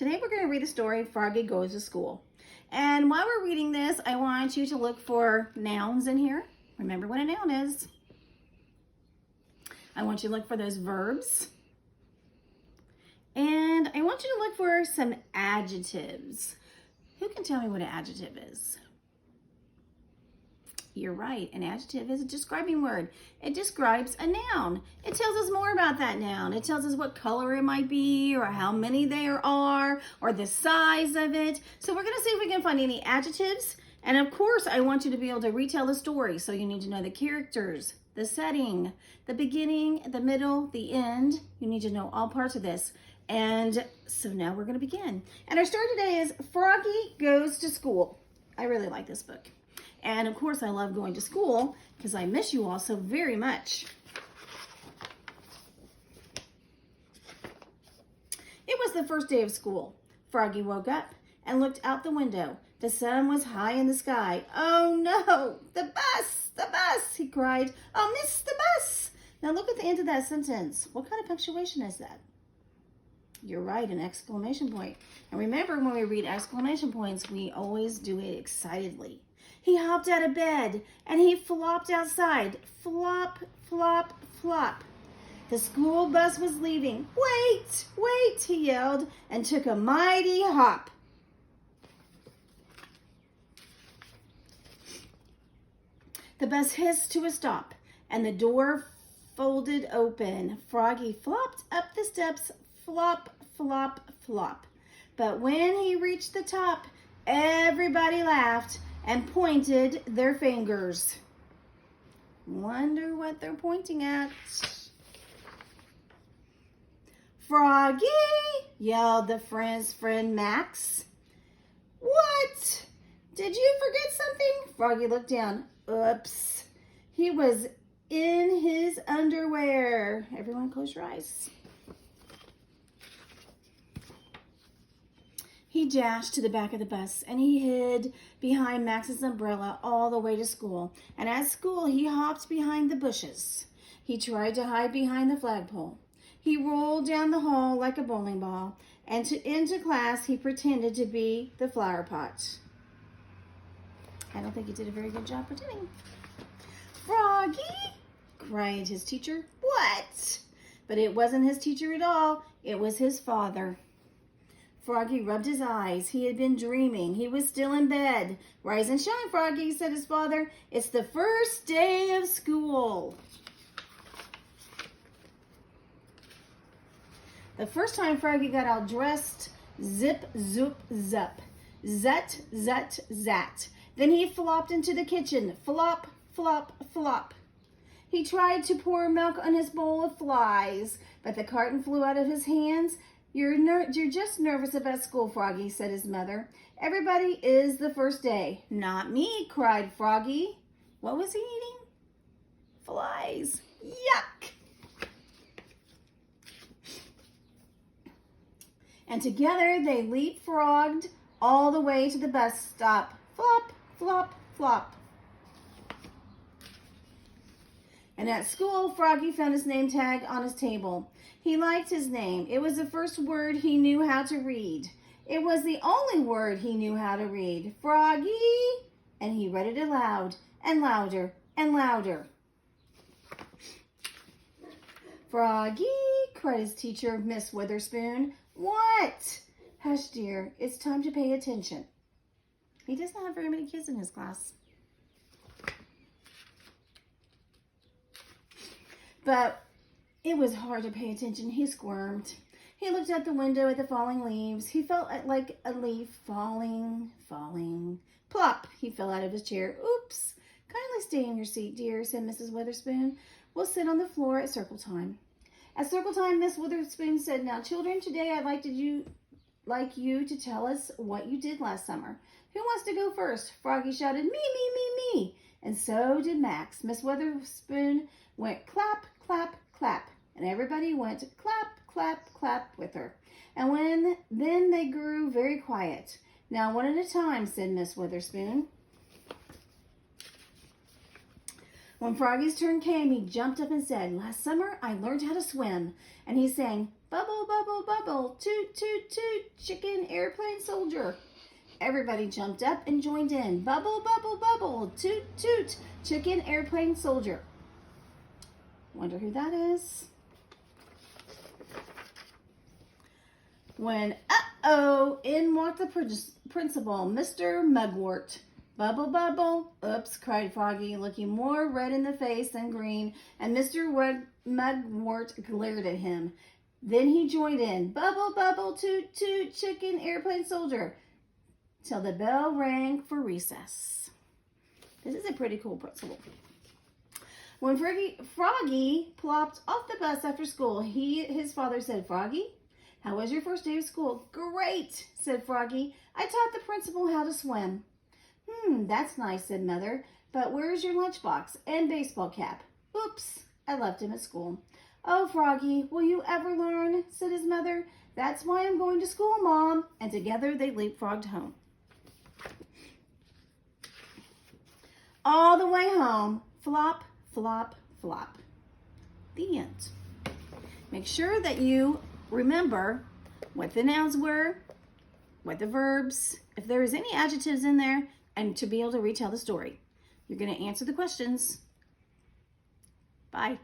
Today we're going to read the story, Froggy Goes to School. And while we're reading this, I want you to look for nouns in here. Remember what a noun is. I want you to look for those verbs. And I want you to look for some adjectives. Who can tell me what an adjective is? You're right. An adjective is a describing word. It describes a noun. It tells us more about that noun. It tells us what color it might be, or how many there are, or the size of it. So we're going to see if we can find any adjectives. And of course, I want you to be able to retell the story. So you need to know the characters, the setting, the beginning, the middle, the end. You need to know all parts of this. And so now we're going to begin. And our story today is Froggy Goes to School. I really like this book. And of course, I love going to school because I miss you all so very much. It was the first day of school. Froggy woke up and looked out the window. The sun was high in the sky. "Oh no, the bus, he cried. "I'll miss the bus." Now look at the end of that sentence. What kind of punctuation is that? You're right, an exclamation point. And remember, when we read exclamation points, we always do it excitedly. He hopped out of bed and he flopped outside. Flop, flop, flop. The school bus was leaving. "Wait, wait," he yelled and took a mighty hop. The bus hissed to a stop and the door folded open. Froggy flopped up the steps, flop, flop, flop. But when he reached the top, everybody laughed and pointed their fingers. Wonder what they're pointing at. "Froggy!" yelled his friend Max. "What? Did you forget something?" Froggy looked down. Oops. He was in his underwear. Everyone close your eyes. He dashed to the back of the bus and he hid behind Max's umbrella all the way to school. And at school, he hopped behind the bushes. He tried to hide behind the flagpole. He rolled down the hall like a bowling ball, and into class, he pretended to be the flower pot. I don't think he did a very good job pretending. "Froggy!" cried his teacher. "What?" But it wasn't his teacher at all. It was his father. Froggy rubbed his eyes. He had been dreaming. He was still in bed. "Rise and shine, Froggy," said his father. "It's the first day of school." The first time Froggy got all dressed, zip, zoop, zup. Zut, zut, zat. Then he flopped into the kitchen. Flop, flop, flop. He tried to pour milk on his bowl of flies, but the carton flew out of his hands. You're just nervous about school, Froggy," said his mother. "Everybody is the first day." "Not me," cried Froggy. What was he eating? Flies. Yuck! And together they leapfrogged all the way to the bus stop. Flop, flop, flop. And at school, Froggy found his name tag on his table. He liked his name. It was the first word he knew how to read. It was the only word he knew how to read. "Froggy!" And he read it aloud and louder and louder. "Froggy!" cried his teacher, Miss Witherspoon. "What?" "Hush, dear. It's time to pay attention." He doesn't have very many kids in his class. But it was hard to pay attention. He squirmed. He looked out the window at the falling leaves. He felt like a leaf falling, falling. Plop! He fell out of his chair. "Oops! Kindly stay in your seat, dear," said Mrs. Witherspoon. "We'll sit on the floor at circle time." At circle time, Miss Witherspoon said, "Now, children, today I'd like you to tell us what you did last summer. Who wants to go first?" Froggy shouted, "Me, me, me, me." And so did Max. Miss Witherspoon went clap, clap, clap. And everybody went clap, clap, clap with her. And then they grew very quiet. "Now, one at a time," said Miss Witherspoon. When Froggy's turn came, he jumped up and said, "Last summer I learned how to swim." And he sang, "Bubble, bubble, bubble, toot, toot, toot, chicken airplane soldier." Everybody jumped up and joined in. "Bubble, bubble, bubble, toot, toot, chicken airplane soldier." Wonder who that is? When, in walked the principal, Mr. Mugwort. "Bubble, bubble." "Oops," cried Froggy, looking more red in the face than green, and Mr. Mugwort glared at him. Then he joined in, "Bubble, bubble, toot, toot, chicken airplane soldier," till the bell rang for recess. This is a pretty cool principal. When Froggy plopped off the bus after school, his father said, "Froggy, how was your first day of school?" "Great," said Froggy. "I taught the principal how to swim." That's nice," said Mother. "But where's your lunchbox and baseball cap?" "Oops, I left him at school." "Oh, Froggy, will you ever learn?" said his mother. "That's why I'm going to school, Mom." And together they leapfrogged home. All the way home, flop, flop, flop. The end. Make sure that you remember what the nouns were, what the verbs, if there is any adjectives in there, and to be able to retell the story. You're going to answer the questions. Bye.